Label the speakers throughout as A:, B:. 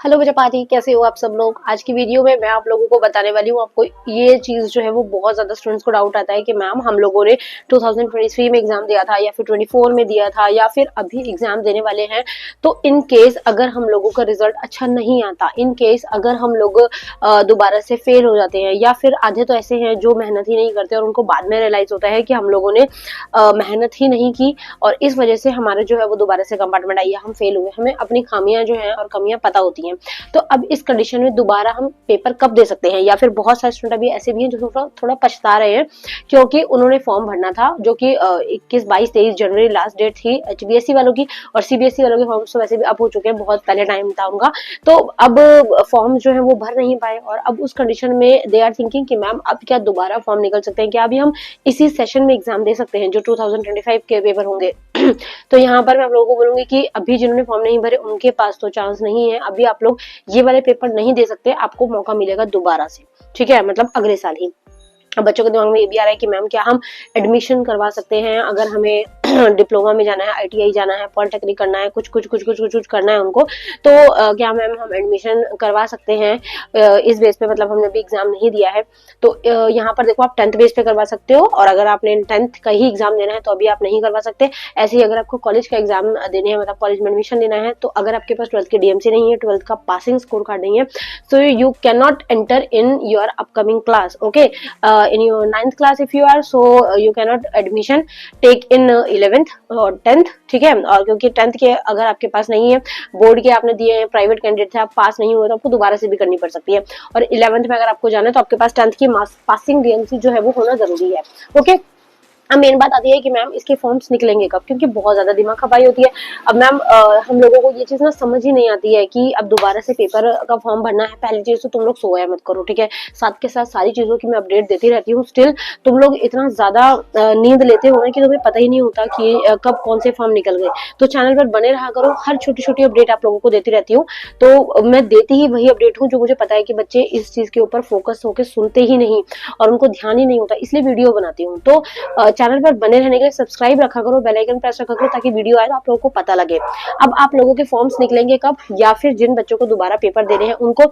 A: Hello बच्चा party, कैसे हो आप सब लोग। आज की वीडियो में मैं आप लोगों को बताने वाली हूँ। आपको ये चीज जो है वो बहुत ज्यादा स्टूडेंट्स को डाउट आता है कि मैम हम लोगों ने 2023 में एग्जाम दिया था या फिर 24 में दिया था या फिर अभी एग्जाम देने वाले हैं, तो इन केस अगर हम लोगों का रिजल्ट अच्छा नहीं आता, इन केस अगर हम लोग दोबारा से फेल हो जाते हैं, या फिर आधे तो ऐसे हैं जो मेहनत ही नहीं करते और उनको बाद में रियलाइज होता है कि हम लोगों ने मेहनत ही नहीं की और इस वजह से हमारे जो है वो दोबारा से कंपार्टमेंट आई है, हम फेल हुए। हमें अपनी खामियां जो है और कमियां पता होती हैं। तो अब इस कंडीशन में दोबारा हम पेपर कब दे सकते हैं, या फिर बहुत सारे स्टूडेंट अभी ऐसे भी हैं जो थोड़ा पछता रहे हैं क्योंकि उन्होंने फॉर्म भरना था, जो कि 21, 22, 23 जनवरी लास्ट डेट थी HBSE वालों की, और CBSE वालों के फॉर्म्स तो वैसे भी अप हो चुके हैं, बहुत पहले टाइम था उनका। तो अब फॉर्म जो है वो भर नहीं पाए और अब उस कंडीशन में दे आर थिंकिंग कि मैम अब क्या दोबारा फॉर्म निकल सकते हैं, क्या अभी हम इसी सेशन में एग्जाम दे सकते हैं जो 2025 के पेपर होंगे। तो यहाँ पर मैं आप लोगों को बोलूंगी कि अभी जिन्होंने फॉर्म नहीं भरे उनके पास तो चांस नहीं है, अभी आप लोग ये वाले पेपर नहीं दे सकते, आपको मौका मिलेगा दोबारा से, ठीक है, मतलब अगले साल ही। अब बच्चों के दिमाग में ये भी आ रहा है कि मैम क्या हम एडमिशन करवा सकते हैं, अगर हमें डिप्लोमा में जाना है, ITI जाना है, पॉलिटेक्निक करना है, कुछ करना है उनको, तो क्या मैम हम एडमिशन करवा सकते हैं इस बेस पे, मतलब हमने भी एग्जाम नहीं दिया है। तो यहाँ पर देखो, आप 10th बेस पे करवा सकते हो, और अगर आपने 10th का ही एग्जाम देना है तो अभी आप नहीं करवा सकते। ऐसे ही अगर आपको कॉलेज का एग्जाम देने हैं, मतलब कॉलेज में एडमिशन लेना है, तो अगर आपके पास 12th की DMC नहीं है, 12th का पासिंग स्कोर कार्ड नहीं है, सो you can not enter in your upcoming class. Okay, in your 9th class if you are, so you cannot admission take in 11th और 10th, ठीक है। और क्योंकि 10th के अगर आपके पास नहीं है, बोर्ड के आपने दिए हैं, प्राइवेट कैंडिडेट थे, आप पास नहीं हुए, तो आपको दोबारा से भी करनी पड़ सकती है। और 11th में अगर आपको जाना है तो आपके पास 10th की पासिंग DMC जो है वो होना जरूरी है। ओके, अब मेन बात आती है कि मैम इसके फॉर्म्स निकलेंगे कब, क्योंकि बहुत ज्यादा दिमाग खपाई होती है। अब मैम हम लोगों को ये चीज ना समझ ही नहीं आती है कि अब दोबारा से पेपर का फॉर्म भरना है। पहली चीज तो तुम लोग सोया मत करो, ठीक है। साथ के साथ सारी चीजों की मैं अपडेट देती रहती हूँ, स्टिल तुम लोग इतना ज्यादा नींद लेते हो ना कि तुम्हें पता ही नहीं होता कि कब कौन से फॉर्म निकल गए। तो चैनल पर बने रहा करो, हर छोटी छोटी अपडेट आप लोगों को देती रहती हूँ। तो मैं देती ही वही अपडेट हूँ जो मुझे पता है कि बच्चे इस चीज के ऊपर फोकस होकर सुनते ही नहीं और उनको ध्यान ही नहीं होता, इसलिए वीडियो बनाती हूँ। तो चैनल पर बने रहने के लिए सब्सक्राइब रखा करो, बेल आइकन प्रेस रखा करो, ताकि वीडियो आए तो आप लोगों को पता लगे। अब आप लोगों के फॉर्म्स निकलेंगे कब, या फिर जिन बच्चों को दोबारा पेपर देने हैं उनको,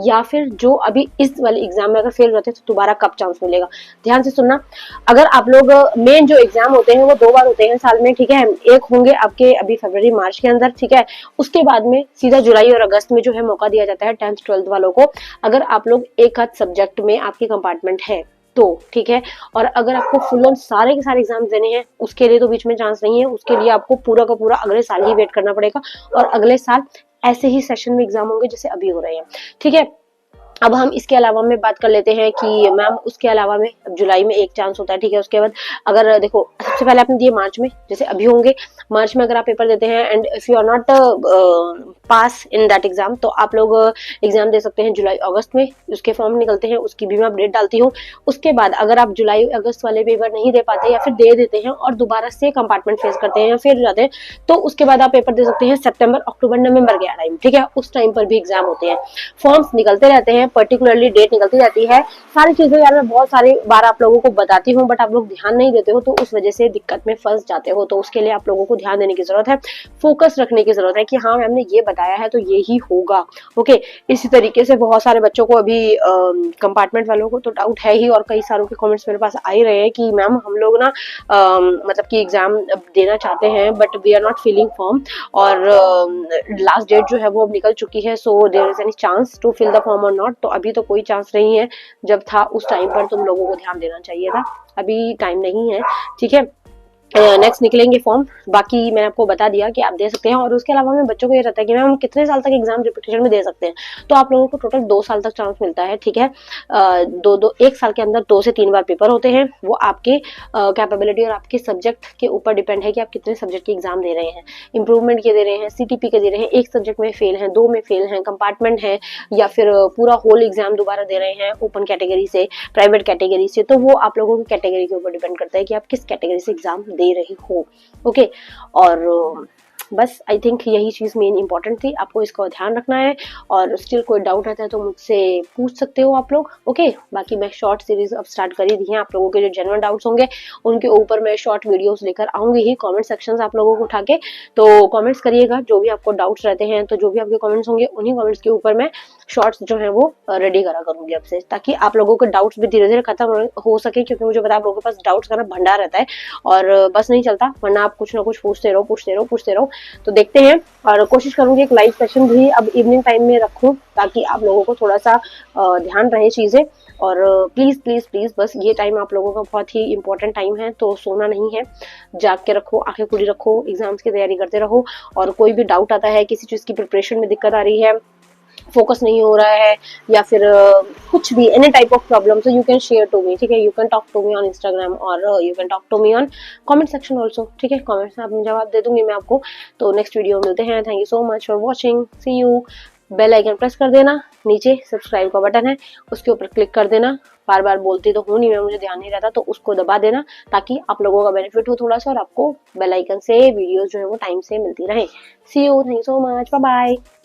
A: या फिर जो अभी इस वाले एग्जाम में अगर फेल रहते हैं तो दोबारा कब चांस मिलेगा। ध्यान से सुनना, अगर आप लोग मेन जो एग्जाम होते हैं वो 2 बार होते हैं साल में, ठीक है। एक होंगे आपके अभी फरवरी मार्च के अंदर, ठीक है। उसके बाद में सीधा जुलाई और अगस्त में जो है मौका दिया जाता है 10th 12th वालों को, अगर आप लोग एक आध सब्जेक्ट में आपकी कंपार्टमेंट है तो, ठीक है। और अगर आपको फुल ऑन सारे के सारे एग्जाम देने हैं उसके लिए तो बीच में चांस नहीं है, उसके लिए आपको पूरा का पूरा अगले साल ही वेट करना पड़ेगा, और अगले साल ऐसे ही सेशन में एग्जाम होंगे जैसे अभी हो रहे हैं, ठीक है। अब हम इसके अलावा में बात कर लेते हैं कि मैम उसके अलावा में जुलाई में एक चांस होता है, ठीक है। उसके बाद अगर देखो, सबसे पहले आपने दिए मार्च में, जैसे अभी होंगे मार्च में अगर आप पेपर देते हैं and if you are not pass in that exam, तो आप लोग एग्जाम दे सकते हैं जुलाई अगस्त में, उसके फॉर्म निकलते हैं, उसकी भी मैं अपडेट डालती हूँ। उसके बाद अगर आप जुलाई अगस्त वाले पेपर नहीं दे पाते या फिर दे देते हैं और दोबारा से कंपार्टमेंट फेस करते हैं या फिर जाते हैं, तो उसके बाद आप पेपर दे सकते हैं सितंबर, अक्टूबर, नवंबर के टाइम, ठीक है। उस टाइम पर भी एग्जाम होते हैं, फॉर्म्स निकलते रहते हैं, पर्टिकुलरली डेट निकलती रहती है। सारी चीजें यार मैं बहुत सारी बार आप लोगों को बताती हूँ, बट आप लोग ध्यान नहीं देते हो, तो उस वजह से दिक्कत में फंस जाते हो। तो उसके लिए आप लोगों को ध्यान देने की जरूरत है, फोकस रखने की जरूरत है कि हाँ मैम ने ये बताया है तो ये ही होगा। ओके, इसी तरीके से बहुत सारे बच्चों को अभी कंपार्टमेंट वालों को तो डाउट है ही, और कई सारों के कमेंट्स मेरे पास आ ही रहे हैं कि मैम हम लोग ना मतलब कि एग्जाम देना चाहते हैं but we are not filling form, और लास्ट डेट जो है वो अब निकल चुकी है, so there is any chance to fill the form or not. तो अभी तो कोई चांस नहीं है, जब था उस टाइम पर तुम लोगों को ध्यान देना चाहिए था, अभी टाइम नहीं है, ठीक है। नेक्स्ट निकलेंगे फॉर्म, बाकी मैंने आपको बता दिया कि आप दे सकते हैं। और उसके अलावा में बच्चों को ये रहता है कि मैम हम कितने साल तक एग्जाम रिपीटेशन में दे सकते हैं, तो आप लोगों को टोटल 2 साल तक चांस मिलता है, ठीक है। एक साल के अंदर 2 से 3 बार पेपर होते हैं, वो आपके कैपेबिलिटी और आपके सब्जेक्ट के ऊपर डिपेंड है कि आप कितने सब्जेक्ट के एग्जाम दे रहे हैं, इंप्रूवमेंट के दे रहे हैं, CTP के दे रहे हैं, एक सब्जेक्ट में फेल हैं, 2 में फेल हैं, कंपार्टमेंट है, या फिर पूरा होल एग्जाम दोबारा दे रहे हैं, ओपन कैटेगरी से, प्राइवेट कैटेगरी से। तो वो आप लोगों की कैटेगरी के ऊपर डिपेंड करता है कि आप किस कैटेगरी से एग्जाम दे रहे हो। ओके, और बस आई थिंक यही चीज़ मेन इंपॉर्टेंट थी, आपको इसका ध्यान रखना है। और स्टिल कोई डाउट रहता है तो मुझसे पूछ सकते हो आप लोग, ओके। बाकी मैं शॉर्ट सीरीज अब स्टार्ट कर ही दी है, आप लोगों के जो जेन्युइन डाउट्स होंगे उनके ऊपर मैं शॉर्ट वीडियोस लेकर आऊंगी ही, कमेंट सेक्शन आप लोगों को उठा के। तो कमेंट्स करिएगा, जो भी आपको डाउट्स रहते हैं, तो जो भी आपके कमेंट्स होंगे उन्हीं कमेंट्स के ऊपर मैं शॉर्ट्स जो है वो रेडी करा करूंगी अब से, ताकि आप लोगों के डाउट्स भी धीरे धीरे खत्म हो सके, क्योंकि मुझे पता है आप लोगों के पास डाउट्स का ना भंडार रहता है और बस नहीं चलता, वरना आप कुछ ना कुछ पूछते रहो पूछते रहो पूछते रहो। तो देखते हैं, और कोशिश करूंगी एक लाइव सेशन भी अब इवनिंग टाइम में रखूं, ताकि आप लोगों को थोड़ा सा ध्यान रहे चीजें। और प्लीज प्लीज प्लीज बस ये टाइम आप लोगों का बहुत ही इंपॉर्टेंट टाइम है, तो सोना नहीं है, जाग के रखो, आंखें खुली रखो, एग्जाम्स की तैयारी करते रहो। और कोई भी डाउट आता है, किसी चीज की प्रिपरेशन में दिक्कत आ रही है, फोकस नहीं हो रहा है, या फिर कुछ भी any type of problem, so you can share to me, ठीक है। You can talk to me on Instagram और you can talk to me on comment section also, ठीक है। कमेंट्स में आप जवाब दे दूंगी मैं आपको। तो नेक्स्ट वीडियो में मिलते हैं। Thank you so much for watching, see you. Bell icon press कर देना, नीचे सब्सक्राइब का बटन है उसके ऊपर क्लिक कर देना। बार बार बोलती तो हूँ नहीं मैं, मुझे ध्यान नहीं रहता, तो उसको दबा देना, ताकि आप लोगों का बेनिफिट हो थोड़ा सा, और आपको बेल आइकन से वीडियोस जो है वो टाइम से मिलती रहे। See you, thank you so much, bye bye.